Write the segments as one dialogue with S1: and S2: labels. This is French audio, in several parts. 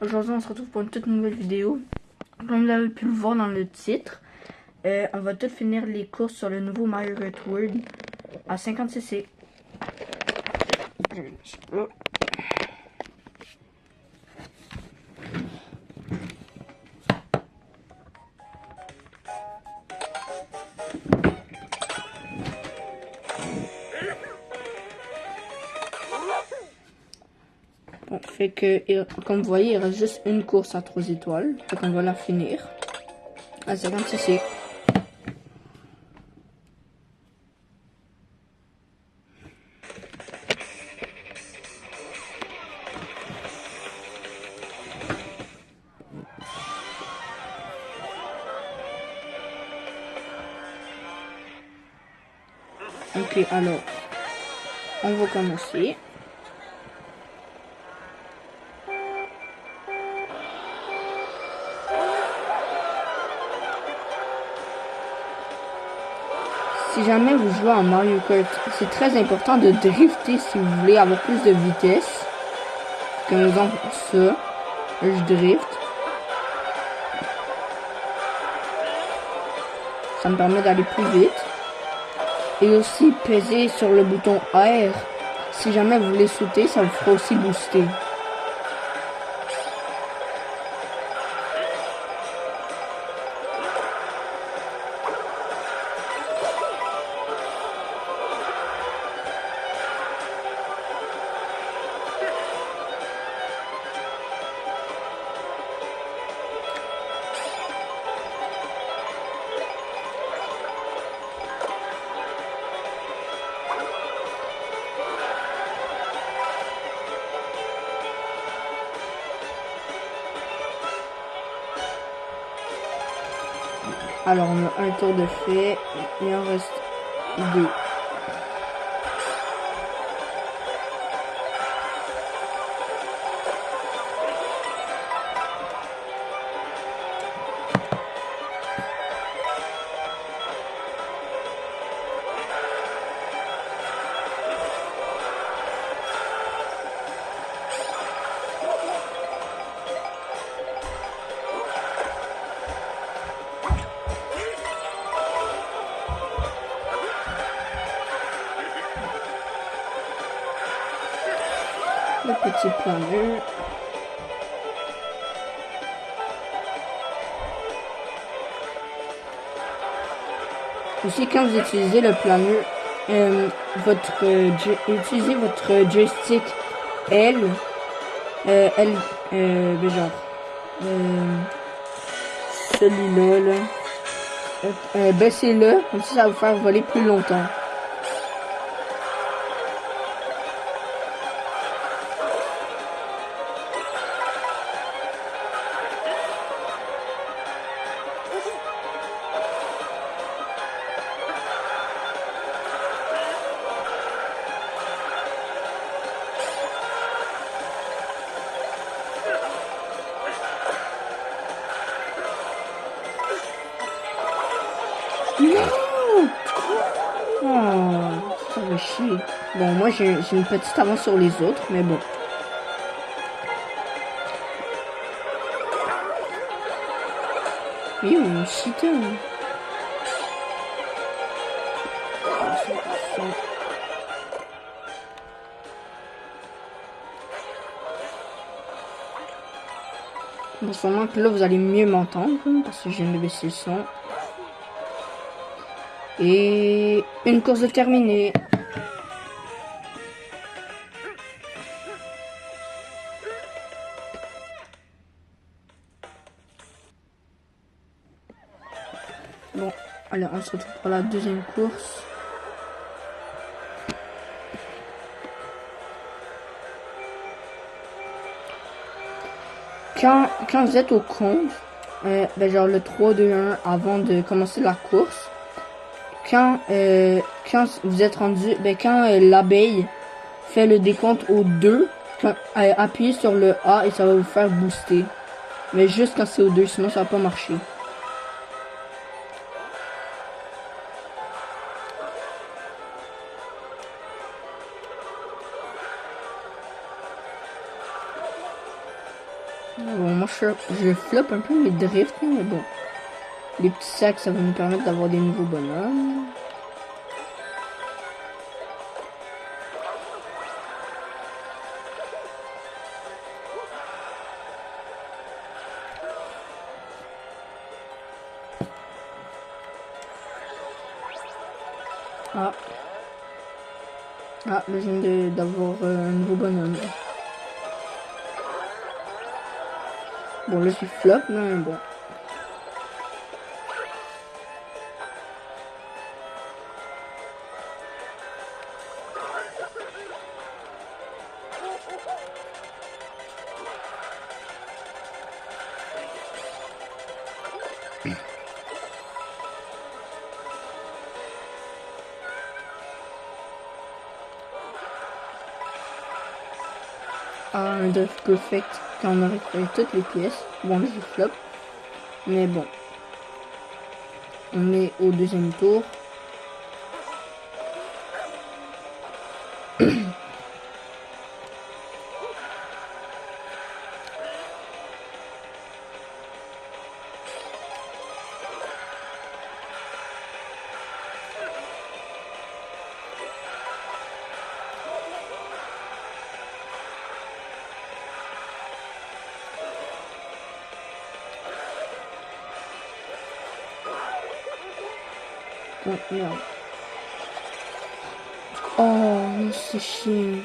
S1: Aujourd'hui, on se retrouve pour une toute nouvelle vidéo. Comme vous avez pu le voir dans le titre, on va tout finir les courses sur le nouveau Mario Kart World à 50cc. Bon, fait que, comme vous voyez, il reste juste une course à 3 étoiles. Fait qu'on va la finir à 50cc. Ok, alors, on va commencer. Si jamais vous jouez en Mario Kart, c'est très important de drifter si vous voulez avoir plus de vitesse. Comme exemple, ça, je drift. Ça me permet d'aller plus vite. Et aussi peser sur le bouton R. Si jamais vous voulez sauter, ça vous fera aussi booster. Alors on a un tour de fait, il en reste 2. Le petit planeur. Aussi, quand vous utilisez le planeur, utilisez votre joystick L, genre, celui-là, là, baissez-le, comme ça va vous faire voler plus longtemps. Non! Oh, ça va chier. Bon, moi j'ai une petite avance sur les autres, mais bon. Oui, on chite. Bon, sûrement que là vous allez mieux m'entendre parce que je viens de baisser le son. Et une course de terminée. Bon, alors on se retrouve pour la deuxième course. Quand vous êtes au compte, genre le 3, 2, 1 avant de commencer la course, quand vous êtes rendu, quand l'abeille fait le décompte au 2, appuyez sur le A et ça va vous faire booster. Mais juste quand c'est au 2, sinon ça va pas marcher. Bon, moi je floppe un peu mes drifts, mais bon. Les petits sacs, ça va nous permettre d'avoir des nouveaux bonhommes. Ah. Ah, là, je viens d'avoir un nouveau bonhomme. Bon, là, je flop, mais bon. Ah, un drift perfect quand on a récupéré toutes les pièces. Bon, là, je flop. Mais bon. On est au deuxième tour. Oh, merde. Oh, c'est chiant.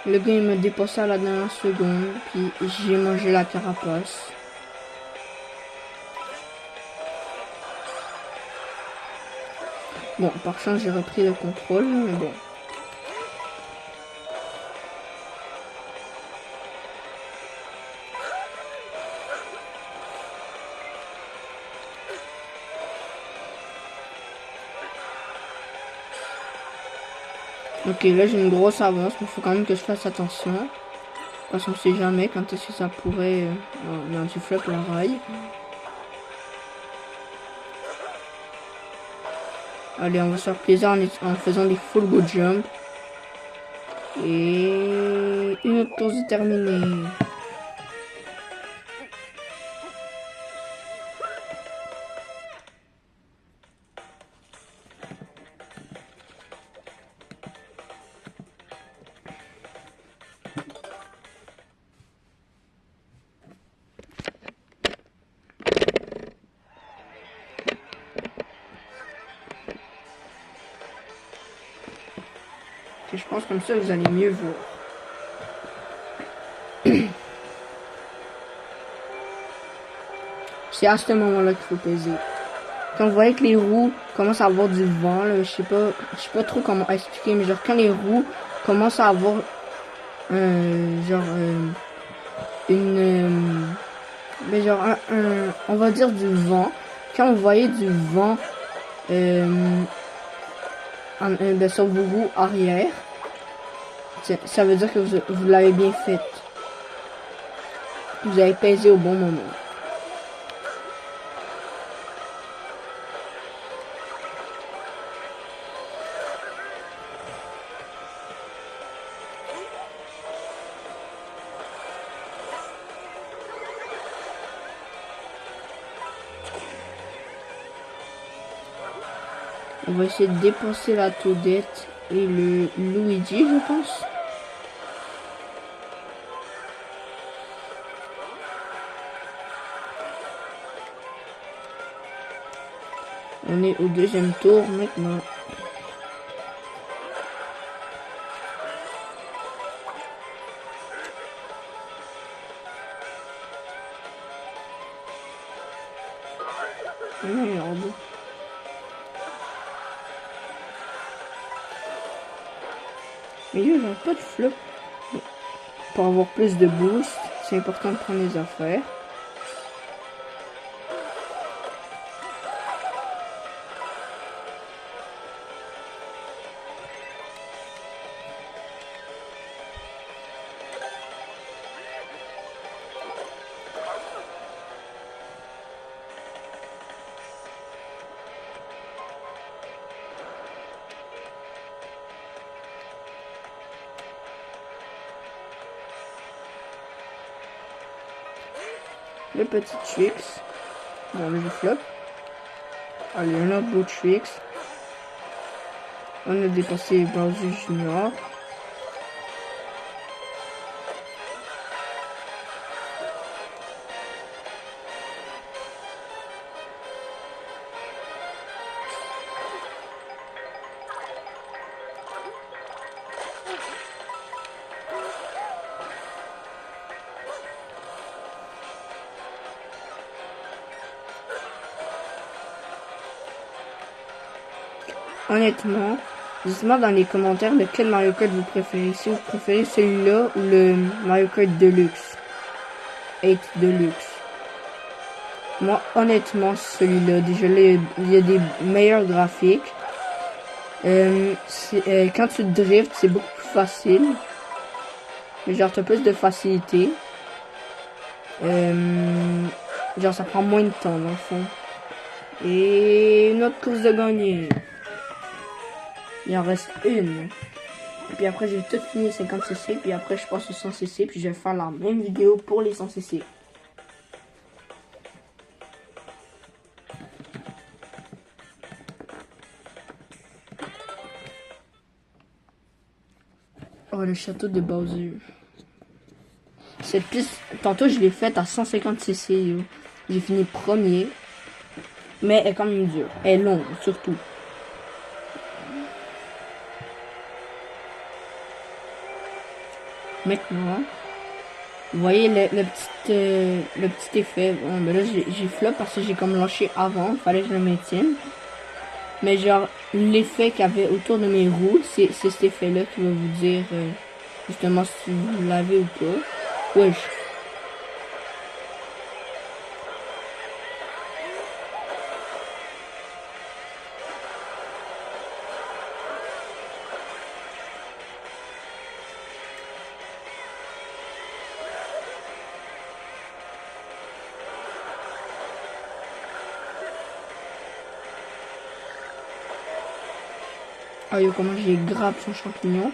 S1: Le gars, il m'a dépassé à la dernière seconde, puis j'ai mangé la carapace. Bon, par chance, j'ai repris le contrôle, mais bon. Ok, là, j'ai une grosse avance, mais il faut quand même que je fasse attention. Parce qu'on sait jamais quand est-ce que ça pourrait... non, tu floppes la rail. Allez, on va se faire plaisir en faisant des full go jump. Et une autre course est terminée. Et je pense comme ça vous allez mieux voir. C'est à ce moment-là qu'il faut peser. Quand vous voyez que les roues commencent à avoir du vent, là, je sais pas trop comment expliquer, mais genre quand les roues commencent à avoir mais genre on va dire du vent. Quand vous voyez du vent sur vos roues arrière, ça veut dire que vous l'avez bien fait. Vous avez pesé au bon moment. On va essayer de dépenser la Toadette et le Luigi, je pense. On est au deuxième tour maintenant. Merde. Mais il n'y a pas de flop. Pour avoir plus de boost, c'est important de prendre les affaires. le petit Trix. Bon, là, je flop. Allez, un autre beau Trix. On a dépassé Bowser Junior. Honnêtement, dites-moi dans les commentaires lequel Mario Kart vous préférez. Si vous préférez celui-là ou le Mario Kart Deluxe. 8 Deluxe. Moi, honnêtement, celui-là, déjà, il y a des meilleurs graphiques. Quand tu drifts, c'est beaucoup plus facile. Mais genre, t'as plus de facilité. Genre, ça prend moins de temps, dans le fond. Et une autre course de gagner. Il en reste une. Et puis après, j'ai tout fini 50cc. Puis après, je passe au 100cc. Puis je vais faire la même vidéo pour les 100cc. Oh, le château de Bowser. Cette piste, tantôt, je l'ai faite à 150cc. J'ai fini premier. Mais elle est quand même dure. Elle est longue, surtout. Maintenant, vous voyez le petit effet. Bon, ben là, j'ai flop parce que j'ai comme lâché avant. Il fallait que je le maintienne. Mais genre, l'effet qu'il y avait autour de mes roues, c'est cet effet-là qui va vous dire justement si vous l'avez ou pas. Wesh. Ah yo, comment j'ai grappe son champignon.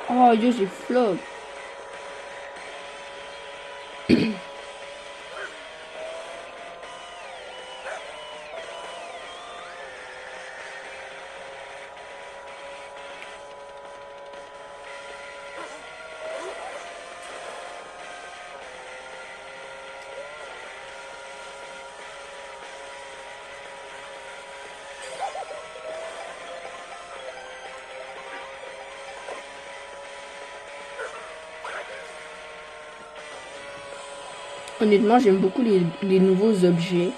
S1: Oh yo, j'ai flop. Honnêtement, j'aime beaucoup les nouveaux objets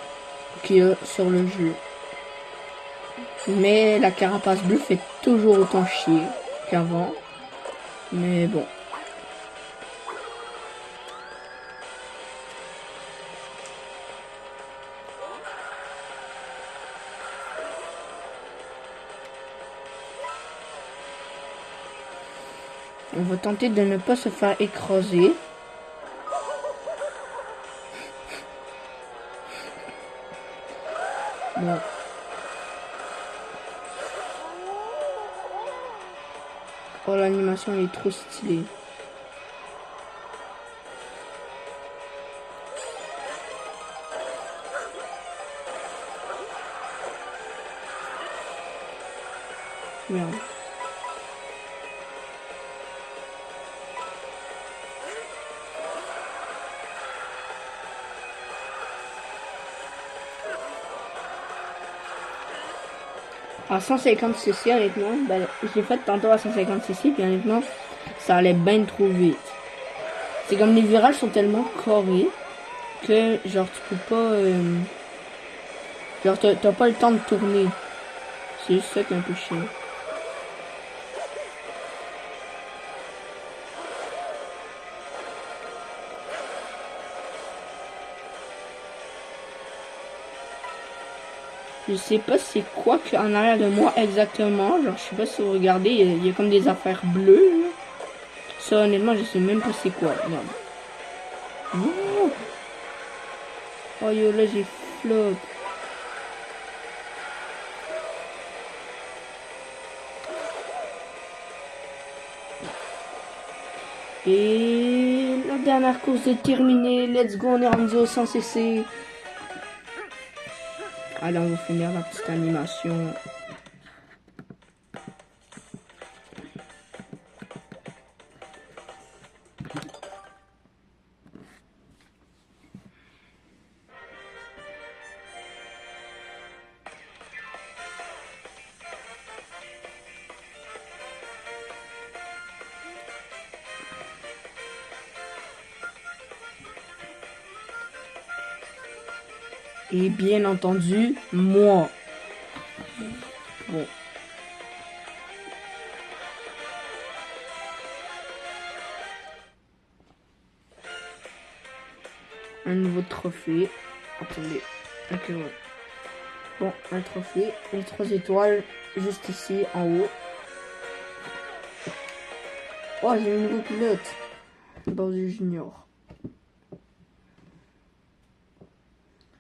S1: qu'il y a sur le jeu. Mais la carapace bleue fait toujours autant chier qu'avant. Mais bon. On va tenter de ne pas se faire écraser. Bon. Oh, l'animation est trop stylée. Merde. À 150cc, honnêtement, ben, j'ai fait tantôt à 150cc, puis honnêtement, ça allait bien trop vite. C'est comme les virages sont tellement carrés que, genre, tu peux pas... genre, t'as pas le temps de tourner. C'est juste ça qui est un peu chiant. Je sais pas c'est quoi en arrière de moi exactement. Genre, je sais pas si vous regardez, il y a comme des affaires bleues. Là. Ça, honnêtement, je sais même pas c'est quoi. Regarde. Oh, oh yo, là, j'ai flop. Et la dernière course est terminée. Let's go, on est rendu au 100 cc. Allez, on va finir la petite animation. Et bien entendu, moi. Bon. Un nouveau trophée. Attendez. Ok, ouais. Bon, un trophée. Les 3 étoiles juste ici, en haut. Oh, j'ai un nouveau pilote. Bowser Junior.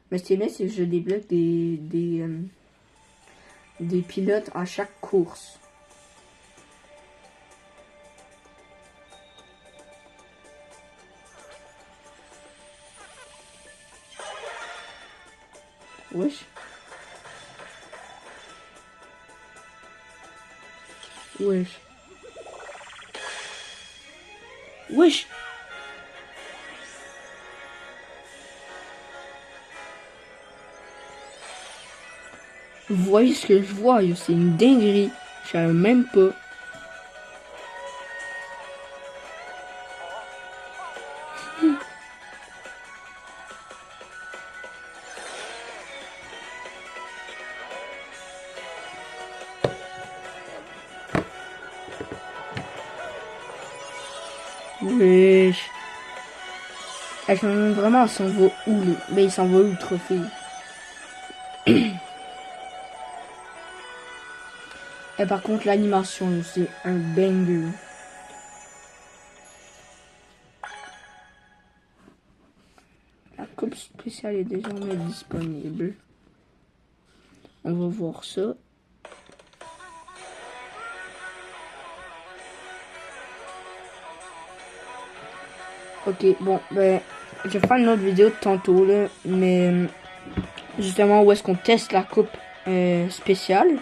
S1: Mais ce qui est bien, c'est que je débloque des pilotes à chaque course. Wesh. Wesh. Wesh. Vous voyez ce que je vois, c'est une dinguerie. Je savais même pas. Wesh. Je me demande vraiment, il s'en va où mais il s'en va où le trophée? Et par contre, l'animation, c'est un banger. La coupe spéciale est désormais disponible. On va voir ça. Ok, bon, ben, je vais faire une autre vidéo tantôt, là, mais justement, où est-ce qu'on teste la coupe spéciale.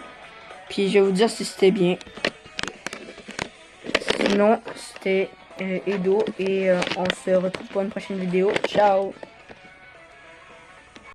S1: Puis je vais vous dire si c'était bien. Sinon, c'était Edo, et on se retrouve pour une prochaine vidéo. Ciao!